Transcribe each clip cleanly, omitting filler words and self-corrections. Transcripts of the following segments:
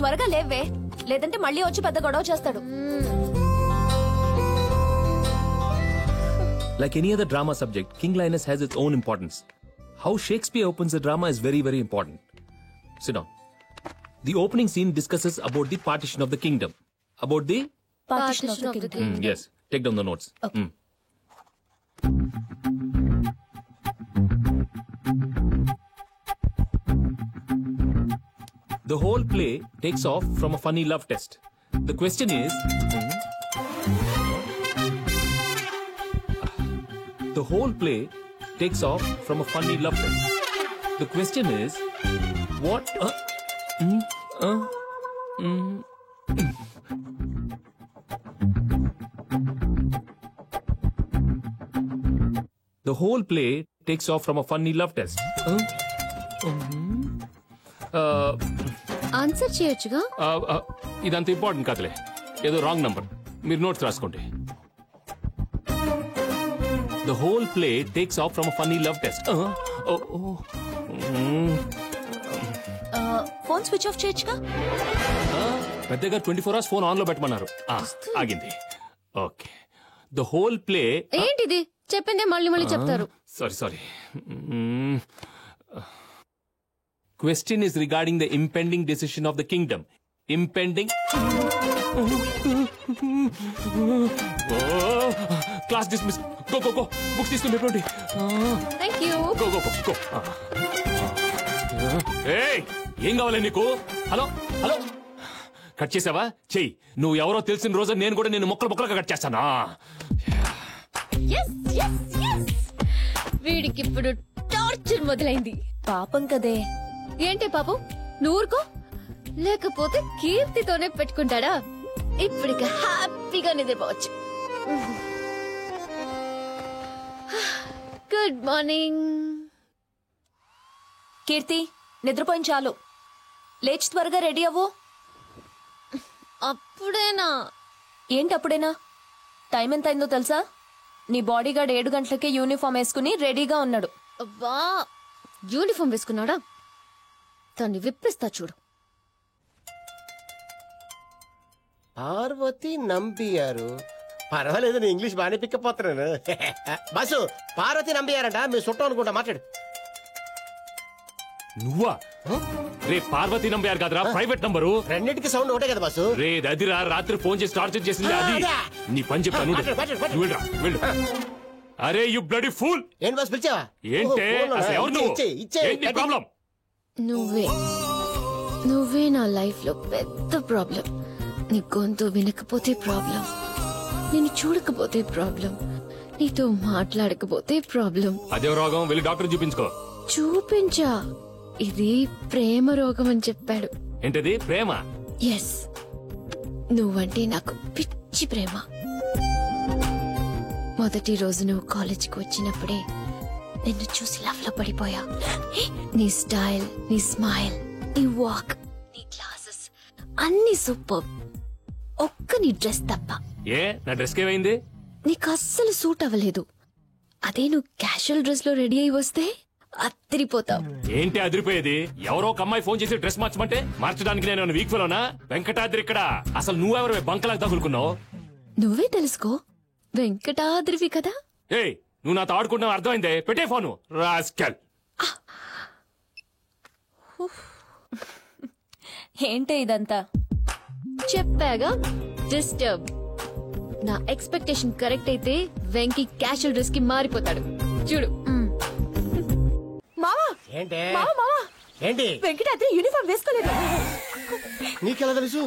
త్వరగా లేవే, లేదంటే మళ్ళీ వచ్చి పెద్ద గొడవ చేస్తాడు. Like any other drama subject, King Linus has its own importance. How Shakespeare opens the drama is very, very important. Sit down. The opening scene discusses about the partition of the kingdom. About the Partition of the kingdom. Yes. Take down the notes. Okay. The whole play takes off from a funny love test. The question is... The whole play takes off from a funny love test. The question is... What... The whole play takes off from a funny love test. Answer చేయొచ్చుగా. ఇదంత important కాదులే, ఏదో wrong number. మీరు notes రాసుకోండి. The whole play takes off from a funny love test. Phone switch off చేయొచ్చుగా. పెద్దగా 24 hours phone on లో పెట్టమన్నారు. ఆగింది. ఓకే. The whole play... ఏంటిది చెప్పిందే మళ్ళీ మళ్ళీ చెప్తారు. Sorry. Question is regarding the impending decision of the kingdom. Impending... Class dismissed. Go. Books తీసుకుని పెట్టుకోండి. Thank you. Go. Hey, ఏం కావాలి నీకు? హలో కట్ చేసావా? చెయ్యి. నువ్వు ఎవరో తెలిసిన రోజు నేను కూడా నేను మొక్కలుగా కట్ చేస్తానా? వీడికి ఇప్పుడు టార్చర్ మొదలైంది. పాపం కదే. ఏంటి పాపం? నూరుకో, లేకపోతే కీర్తితోనే పెట్టుకుంటాడా? ఇప్పటికి హ్యాపీగా నిద్రపోవచ్చు. Good morning. కీర్తి, నిద్రపోయిన చాలు. లేచి త్వరగా రెడీ అవ్వు. అప్పుడేనా? ఏంటి అప్పుడేనా? టైం ఎంత అయిందో తెలుసా? నీ బాడీ గార్డ్ 7 గంటలకే యూనిఫామ్ వేసుకుని రెడీగా ఉన్నాడు. అబ్బా, యూనిఫామ్ వేసుకున్నాడా? దాన్ని విప్పిస్తా చూడు. పార్వతి నంబియారు. పర్వాలేదు, నేను ఇంగ్లీష్ బాగానే పికప్ అవుతున్నాను. బస్సు పార్వతి నంబియారంట, మీరు చుట్టం అనుకుంటా. మాట్లాడు. నువ్వా? రే పార్వతి నంబర్ కాదురా, ప్రైవేట్ నంబరు. రెండింటికి సౌండ్ ఒకటే కదా బస్సు. రే అదిరా, రాత్రి ఫోన్ చేసి టార్చర్ చేసింది అది. నీ పని చెప్తాను. వెళ్ళు. అరే యు బ్లడీ ఫూల్. ఏంటి బస్ పిలిచావా? ఏంటే అసలు ఎవరు నువ్వు? ఏంటి ప్రాబ్లం? నువ్వే నా లైఫ్ లో పెద్ద ప్రాబ్లం. నీ గొంతు వినకపోతే ప్రాబ్లం, నేను చూడకపోతే ప్రాబ్లం, నీతో మాట్లాడకపోతే ప్రాబ్లం. అదే రోగం, వెళ్ళి డాక్టర్ చూపించుకో. చూపించా. ఇది ప్రేమ రోగం అని చెప్పాడు. ఏంటది? ప్రేమ? ఎస్, నువ్వంటే నాకు పిచ్చి ప్రేమ. మొదటి రోజు నువ్వు కాలేజీకి వచ్చినప్పుడే నిన్ను చూసి లవ్ లో పడిపోయా. నీ స్టైల్, నీ స్మైల్, నీ వాక్, నీ క్లాసెస్ అన్ని సూపర్. ఒక్క నీ డ్రెస్ తప్ప. ఏ నా డ్రెస్ కేమైంది? నీకు అస్సలు సూట్ అవ్వలేదు. అదే నువ్వు క్యాషువల్ డ్రెస్ లో రెడీ అయి వస్తే అదిరిపోతావు. ఏంటి అదిరిపోయేది? ఎవరో ఒక అమ్మాయి ఫోన్ చేసి డ్రెస్ మార్చమంటే మార్చడానికి నేను వీక్ ఫెలోనా? వెంకటాద్రి ఇక్కడ. అసలు నువ్వెవరు బంకలాగా తగులుకున్నావు? నువ్వే తెలుసుకో, వెంకటాద్రివి కదా. ఏయ్, నువ్వు నాతో ఆడుకుంటున్నావు, అర్థమైందే? పెట్టే ఫోను రాస్కల్. ఏంటే ఇదంతా? చెప్పాగా, డిస్టర్బ్. నా ఎక్స్పెక్టేషన్ కరెక్ట్ అయితే వెంకీ క్యాషువల్ డ్రెస్ కి మారిపోతాడు. చూడు. మావా, ఏంటి మావా, ఏంటి? వెంకటాద్రి యూనిఫామ్ వేసుకోలేదు. నీకెలా తెలుసు?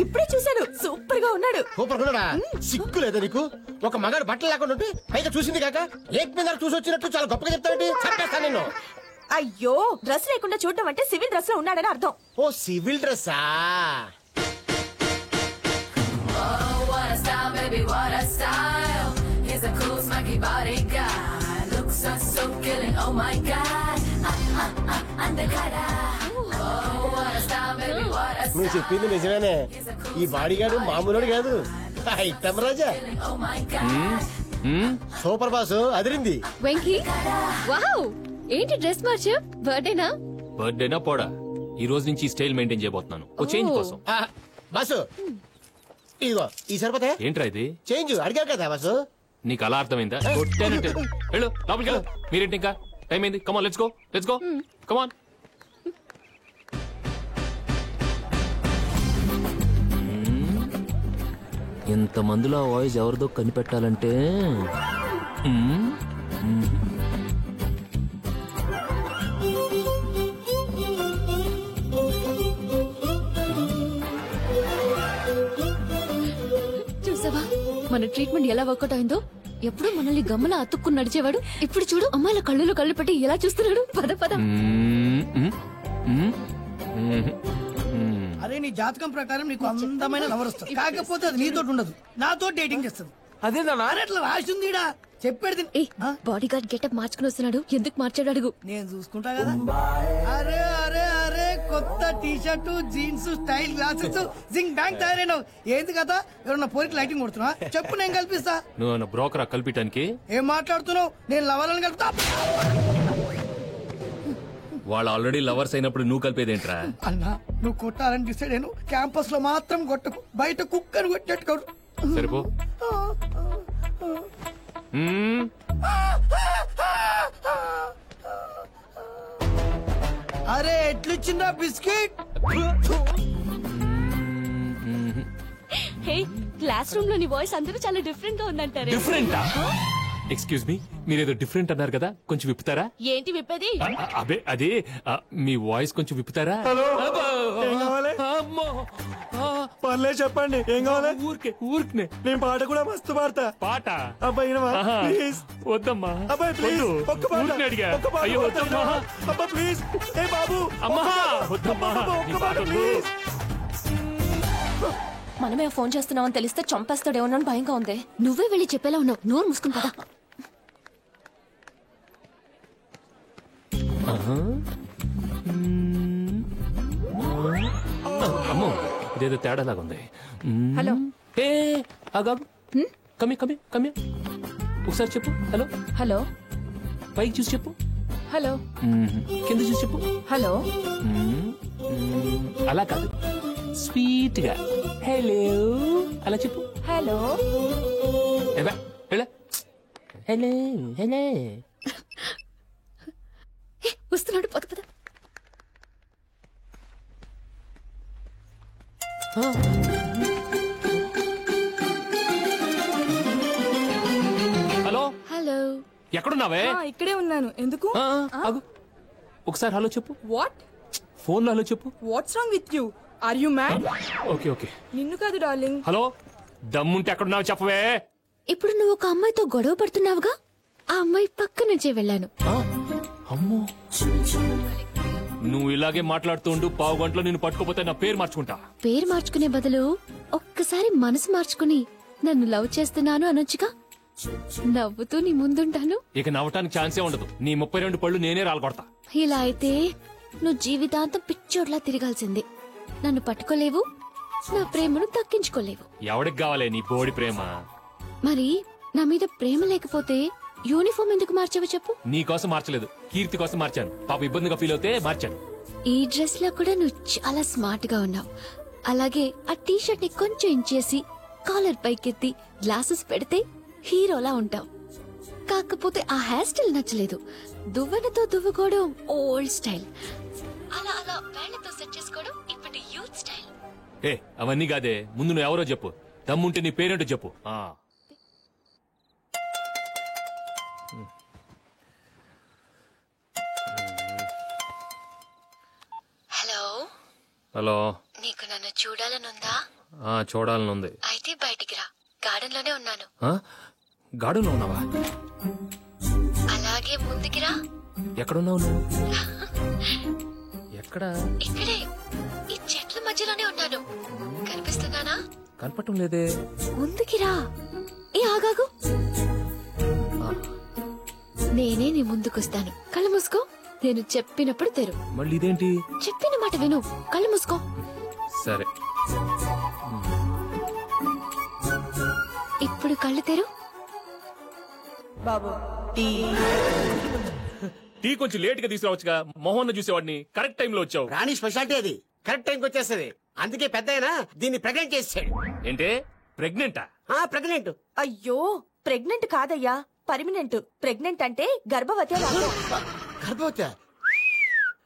ఇప్పుడే చూశాను, సూపర్ గా ఉన్నాడు. సూపర్ ఉన్నాడా? సిగ్గు లేదా నీకు? ఒక మగాడు బట్టలు లేకుండా ఉంటే పైగా చూసింది కాక లేక్ మీద చూసి వచ్చినట్టు చాలా గొప్పగా చెప్తావేంటి? చంపేస్తా నిన్ను. అయ్యో, డ్రెస్ లేకుండా చూడడం అంటే సివిల్ డ్రెస్ లో ఉన్నాడని అర్థం. ఓ సివిల్ డ్రెస్సా? నువ్వు చెప్పింది నిజమేనే. ఈ బాడీగాడు మామూలుడు కాదు, ఐటమ్ రాజా. సూపర్ బాసు, అదిరింది. వెంకీ, వావ్, ఏంటి డ్రెస్ మార్చా? బర్త్డేనా? బర్త్డేనా పోడా? ఈ రోజు నుంచి ఈ స్టైల్ మెయింటైన్ చేయబోతున్నాను ఓ చేంజ్ కోసం. బాసు ఇదిగో ఈ సరిపోతే ఏంట్రా ఇది? చేంజ్ అడిగారు కదా బాసు. నీకు అలా అర్థమైందా? కొట్టానంటే వెళ్ళు లోపలికి వెళ్ళు. మీరేంటి ఇంకా టైం అయింది. Come on let's go come on. ఇంత మందిలో వాయిస్ ఎవరిదో కనిపెట్టాలంటే చూసావా మన ట్రీట్మెంట్ ఎలా వర్కౌట్ అయిందో? ఎప్పుడు మనల్ని గమ్మలా అతుక్కుని నడిచేవాడు, ఇప్పుడు చూడు అమ్మాయిల కళ్ళలో కళ్ళు పెట్టి ఎలా చూస్తున్నాడు. పద పద. అరే నీ జాతకం ప్రకారం నీకు అందమైన లవర్ వస్తుంది, కాకపోతే అది నీతో ఉండదు, నాతో డేటింగ్ చేస్తుంది. అదే అట్లా రాసిందిడా చెప్పేది. బాడీ గార్డ్ గెటప్ మార్చుకుని వస్తున్నాడు, ఎందుకు మార్చాడు అడుగు. నేను చూసుకుంటా కదా. అరే అరే అరే కొత్త T shirt jeans style glasses జింగ్ బ్యాంక్ తయారైనావు. ఏంది కదా ఎవరన్నా పోరికి లైటింగ్ కొడుతున్నా చెప్పు, నేను కల్పిస్తా. నువ్వు బ్రోకరా కల్పించడానికి? ఏం మాట్లాడుతున్నావు? నేను లవర్లను కలుపుతా. వాళ్ళు ఆల్రెడీ లవర్స్ అయినప్పుడు నువ్వు కలిపేదేంట్రా? అన్నా నువ్వు కొట్టాలని డిసైడ్ అయ్యాను. క్యాంపస్ లో మాత్రం కొట్టకు, బయట కుక్కను కొట్టేట్టుకోడు. సరిపో. అరే ఎట్లిచ్చిందా బిస్కెట్? క్లాస్ రూమ్ లోని వాయిస్ అందరూ చాలా డిఫరెంట్ గా ఉందంటారు. డిఫరెంటా? ఎక్స్క్యూజ్ మీ, మీరేదో డిఫరెంట్ అన్నారు కదా, కొంచెం విప్పుతారా? ఏంటి విప్పేది? అదే అదే మీ వాయిస్ కొంచెం విప్పుతారా? పర్లేదు చెప్పండి, ఏం కావాలి? ఊరికే నేను పాట కూడా మస్తు పాడతా. పాట? అబ్బాయి ప్లీజ్. వద్దమ్మా అబ్బాయి ప్లీజ్, ఒక్క పాట. ఊరికే అడిగా. ఒక్క పాట అయ్యో వద్దమ్మా. అబ్బా ప్లీజ్. ఏ బాబు అమ్మా వద్దమ్మా, ఒక్క పాట వద్దమ్మా. ప్లీజ్. మనమే ఫోన్ చేస్తున్నామని తెలిస్తే చంపేస్తాడేమో భయంగా ఉంది. నువ్వే వెళ్ళి చెప్పేలా ఉన్నావు, నోరు మూసుకుని పద. అమ్మో ఇదేదో తేడాలాగా ఉంది. హలో. ఏ ఆగాగు. కమి కమి కమి ఒకసారి చెప్పు. Hello hello. పైకి చూసి చెప్పు. హలో. కింద చూసి చెప్పు. హలో. అలా కాదు, స్వీట్ గా హలో అలా చెప్పు. హలో. Hello hello hello. వస్తున్నాడు, పద పద. Hello hello. ఎక్కడున్నావే? ఇక్కడే ఉన్నాను. ఎందుకు? ఆగు ఒకసారి హలో చెప్పు. వాట్? ఫోన్ లో హలో చెప్పు. What's wrong with you? Are you mad? Okay okay. నిన్ను కాదు డార్లింగ్. హలో దమ్ముంటే ఎక్కడున్నావు చెప్పవే. ఇప్పుడు నువ్వు ఒక అమ్మాయితో గొడవ పడుతున్నావుగా, ఆ అమ్మాయి పక్క నుంచే వెళ్ళాను. అమ్మో నువ్వు ఇలాగే మాట్లాడుతుండు, పావు గంటలో నిన్ను పట్టుకోపోతే నా పేరు మార్చుకుంటా. పేరు మార్చుకునే బదులు ఒక్కసారి మనసు మార్చుకుని నన్ను లవ్ చేస్తున్నాను అనొచ్చుగా. నవ్వుతూ నీ ముందుంటాను. ఇక నవ్వటానికి ఛాన్సే ఉండదు. నీ 32 పళ్ళు నేనే రాలగొడతా. ఇలా అయితే నువ్వు జీవితాంతం పిచ్చోడ్లా తిరగాల్సిందే. నన్ను పట్టుకోలేవు, నా ప్రేమను దక్కించుకోలేవు. ఎవడికి కావాలే నీ బోడి ప్రేమ? మరి నా మీద ప్రేమ లేకపోతే యూనిఫామ్ ఎందుకు మార్చావో చెప్పు. నీ కోసం మార్చలేదు, కీర్తి కోసం మార్చాను. పాప ఇబ్బందిగా ఫీల్ అవుతే మార్చాను. ఈ డ్రెస్ లో కూడా నువ్వు చాలా స్మార్ట్ గా ఉన్నావు. అలాగే ఆ టీ షర్ట్ ని కొంచెం ఇంచేసి కాలర్ పైకెత్తి గ్లాసెస్ పెడితే హీరోలా ఉంటావు. కాకపోతే ఆ హెయిర్ స్టైల్ నచ్చలేదు. దువ్వెనతో దువ్వుకోవడం ఓల్డ్ స్టైల్, అలా అలా వేళ్లతో సెట్ చేసుకోవడం ఇప్పటి యూత్ స్టైల్. ఏ అవన్నీ కాదే, ముందు నువ్వు ఎవరో చెప్పు. దమ్ముంటే నీ పేరేంటో చెప్పు. హలో. హలో. నీకు నన్ను చూడాలనుందా? చూడాలని ఉంది. అయితే బయటికి రా, గార్డెన్ లోనే ఉన్నాను. గార్డెన్ లో ఉన్నావా? అలాగే ముందుకి రా. ఎక్కడున్నావు నువ్వు? ఎక్కడ? ఇక్కడే ఈ చెట్ల మధ్యలోనే ఉన్నాను. కనిపిస్తున్నానా? కనపడటం లేదే. ముందుకి రా. ఏ ఆగాగు, నేనే నీ ముందుకొస్తాను. కళ్ళు మూసుకో, నేను చెప్పినప్పుడు తెరు. మళ్ళీ ఇదేంటి? చెప్పిన మాట విను, కళ్ళు మూసుకో. సరే. ఇప్పుడు కళ్ళు తెరు. బాబు టీ. టీ కొంచెం లేట్ గా తీసుకురావచ్చుగా. మోహన్ చూసేవాడిని. కరెక్ట్ టైం లో వచ్చావు. రాణి స్పెషాలిటీ అది, కరెక్ట్ టైంకి వచ్చేస్తుంది. అందుకే పెద్ద అయినా దీన్ని ప్రెగ్నెంట్ చేసాడు. ఏంటే ప్రెగ్నెంటా? ప్రెగ్నెంట్. అయ్యో ప్రెగ్నెంట్ కాదయ్యా, పర్మినెంట్. ప్రెగ్నెంట్ అంటే గర్భవతి అని అర్థం. గర్భవతి?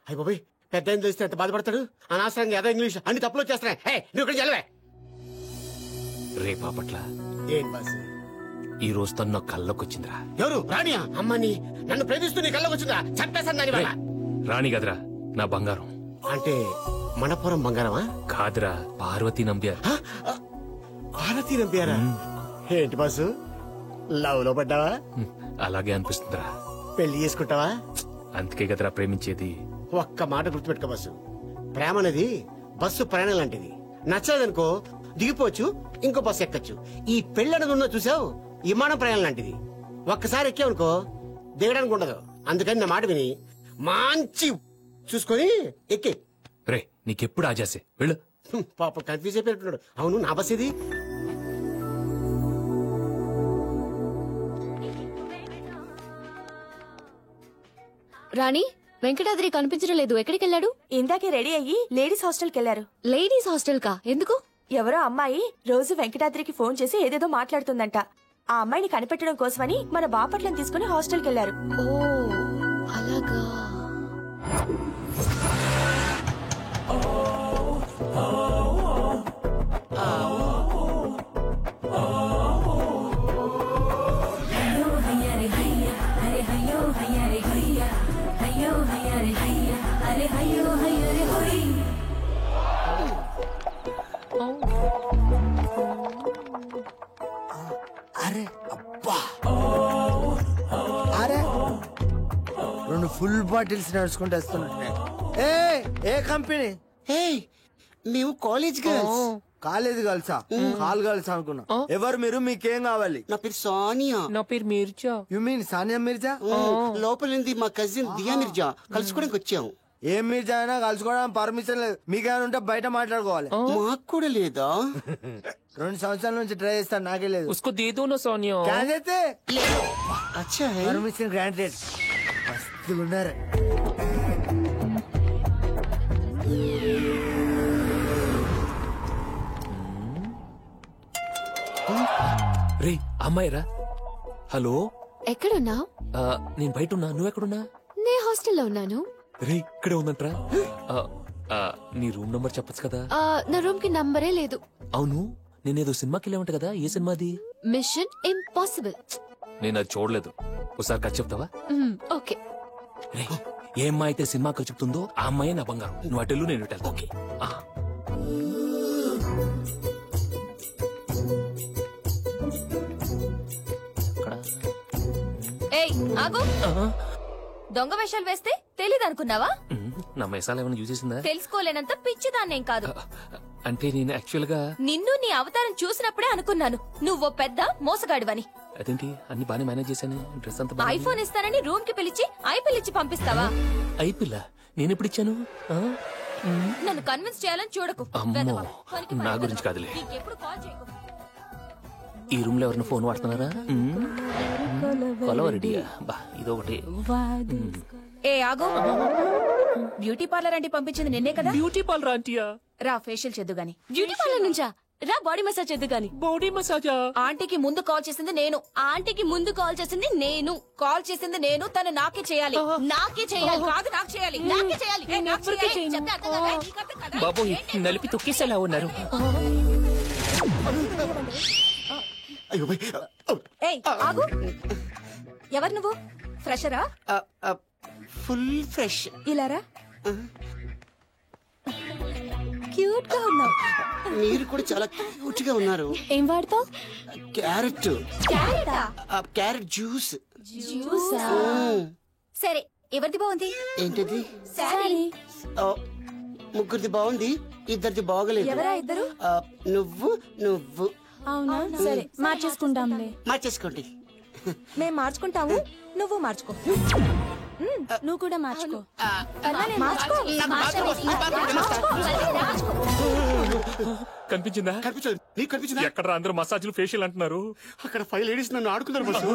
అయ్య బాబోయ్, పెద్ద అయిన తెలిస్తే ఎంత బాధపడతాడు. అనవసరంగా ఏదో ఇంగ్లీష్ అన్ని తప్పులు వచ్చేస్తున్నాయి. హే నువ్వు ఇక్కడ చదివే. రే పాపట్ల, ఏం బాస్? ఈ రోజు తను నా కళ్ళకు వచ్చిందిరా. ఎవరు? రాణియా? అమ్మని నన్ను ప్రేమిస్తూ నీ కళ్ళకి వచ్చిందా? చంపేశాను దాని వల్ల. రాణి కదరా నా బంగారం. అంటే మనపురం బంగారమా? కాదురా, పార్వతి నంబ్యార్. భారతీ నంపారా? ఏంటి బాసు, లవ్ లో పడ్డావా? అలాగే అనిపిస్తుందిరా. పెళ్లి చేసుకుంటావా? అందుకే కదరా ప్రేమించేది. ఒక్క మాట గుర్తుపెట్టుకో బాసు, ప్రేమ అనేది బస్సు ప్రయాణం లాంటిది. నచ్చలేదనుకో దిగిపోవచ్చు, ఇంకో బస్సు ఎక్కచ్చు. ఈ పెళ్లి అనేది ఉన్నది చూసావు, విమానం ప్రయాణం లాంటిది. ఒక్కసారి ఎక్కావనుకో దిగడానికి ఉండదు. అందుకని నా మాట విని మంచి చూసుకొని ఎక్కి. రే నీకెప్పుడు ఆజాసే, వెళ్ళు. పాప కన్ఫ్యూజ్ అయిపోయినట్టున్నాడు. అవును, నా బస్ ఇది. రాణి, వెంకటాద్రి కనిపించడం లేదు. ఎక్కడికి వెళ్ళాడు? ఇందాకే రెడీ అయ్యి లేడీస్ హాస్టల్కి వెళ్లారు. లేడీస్ హాస్టల్ కా? ఎందుకు? ఎవరో అమ్మాయి రోజు వెంకటాద్రికి ఫోన్ చేసి ఏదేదో మాట్లాడుతుందంట. ఆ అమ్మాయిని కనిపెట్టడం కోసమని మన బాపట్లను తీసుకుని హాస్టల్కి వెళ్లారు. ఓ అలాగా. అరే అబ్బా, అరే రెండు ఫుల్ బాటిల్స్ నడుచుకుంటూ వస్తున్నట్టు. ఏ కంపెనీ? మేము కాలేజ్ గర్ల్స్. కాలేజ్ గర్ల్సా? కాల్ గర్ల్స్ అనుకున్నా. ఎవరు మీరు? మీకేం కావాలి? నా పేరు సోనియా. నా పేరు మీర్జా. You mean Sania Mirza? లోపల ఉంది మా కజిన్ దియా మిర్జా, కలుసుకోవడానికి వచ్చాము. ఏం మిర్జా అయినా కలుసుకోవడానికి పర్మిషన్ లేదు. మీకేమైనా ఉంటే బయట మాట్లాడుకోవాలి. మాకు కూడా లేదా? 2 సంవత్సరాల నుంచి ట్రై చేస్తాను, నాకే లేదు. उसको दे दो ना सोनिया. అచ్చా హై. Permission granted. మస్తున్నారు. రే అమ్మాయిరా. హలో, ఎక్కడున్నావు? నేను బయట ఉన్నా. నువ్వెక్కడున్నా? నే హాస్టల్లో ఉన్నాను. రే ఇక్కడే ఉందంట్రా. నీ రూమ్ నంబర్ చెప్పచ్చు కదా? నా రూమ్ కి నంబరే లేదు. అవును, నేనేదో సినిమాకి వెళ్ళామంట కదా, ఏ సినిమాది? Machine impossible. నేను అది చూడలేదు. ఒకసారి కథ చెప్తావా? ఓకే. రే ఏ అమ్మాయి అయితే సినిమా ఖర్చు చెప్తుందో ఆ అమ్మాయి నా బంగారం. నువ్వు అటెళ్ళు, నేను ఇటెళ్తా. ఓకే. ఏయ్ ఆగు. దొంగ వేషాలు వేస్తే తెలీదనుకున్నావా? నా మెసాలు ఏమైనా చూసేసిందా? తెలుసుకోలేనంత పిచ్చిదాన్నేం కాదు. అంటే నేను యాక్చువల్ గా నిన్ను నీ అవతారం చూసినప్పుడే అనుకున్నాను నువ్వో పెద్ద మోసగాడివని. అదేంటి అన్ని బానే మేనేజ్ చేశాను. డ్రెస్ అంతా ఐఫోన్ ఇస్తానని రూమ్ కి పిలిచి ఐపిల్ ఇచ్చి పంపిస్తావా? ఐపిల్ల నేను ఎప్పుడు ఇచ్చాను? నన్ను కన్విన్స్ చేయాలని చూడకు. అమ్మో, వెధవ. పనికి నా పని గురించి వెధవ. కాదులే. నీకెప్పుడు కాల్ చేయకు. ఈ రూమ్ లో ఎవరైనా ఫోన్ వాడుతున్నారా? కొలవరెడ్డియా? బా ఇదొకటి. ఏ ఆగు. బ్యూటీ పార్లర్ అంటే పంపించింది నిన్నే కదా? బ్యూటీ పార్లర్ ఆంటీయా? రా ఫేషియల్ చేద్దు గాని. బ్యూటీ పార్లర్ నుంచా? రా బాడీ మసాజ్ చేద్దు గాని. బాడీ మసాజా? ఆంటీకి ముందు కాల్ చేసింది నేను. ఆంటీకి ముందు కాల్ చేసింది నేను. కాల్ చేసింది నేను. తను నాకే చేయాలి. నాకే చేయాలి. కాదు నాకు చేయాలి. నాకే చేయాలి. ఏ, నాకు ఎవరికీ చేయాలి. చేయను. చెప్తే అర్థం కాదా? నీకు అర్థం కాదా? బాబోయ్, ఏంటి? నలిపి తొక్కేసేలా ఉన్నారు. అయ్యో భయ్. ఏయ్ ఆగు. ఎవరు నువ్వు? ఫ్రెషరా? Full fresh. ఇలారా. క్యూట్ గా ఉన్నావు. మీరు కూడా చాలా క్యూట్ గా ఉన్నారు. ఏం వాడతావు? క్యారెట్. క్యారెటా? Carrot juice. జ్యూసా? సరే ఎవరిది బాగుంది? ఏంటది? సారీ. ముగ్గురిది బాగుంది, ఇద్దరిది బాగలేదు. ఎవరా ఇద్దరు? నువ్వు నువ్వు అవునా? సరే మార్చేసుకుంటాంలే. మార్చేసుకోండి. మేము మార్చుకుంటాము, నువ్వు మార్చుకో. నువ్వు కూడా మార్చుకో. మార్చుకో. కనిపించిందా? కనిపించదు. నీకు కనిపించిందా? ఎక్కడ అందరూ మసాజ్లు ఫేషియల్ అంటున్నారు. అక్కడ 5 లేడీస్ నన్ను ఆడుకున్నారు బస్సు.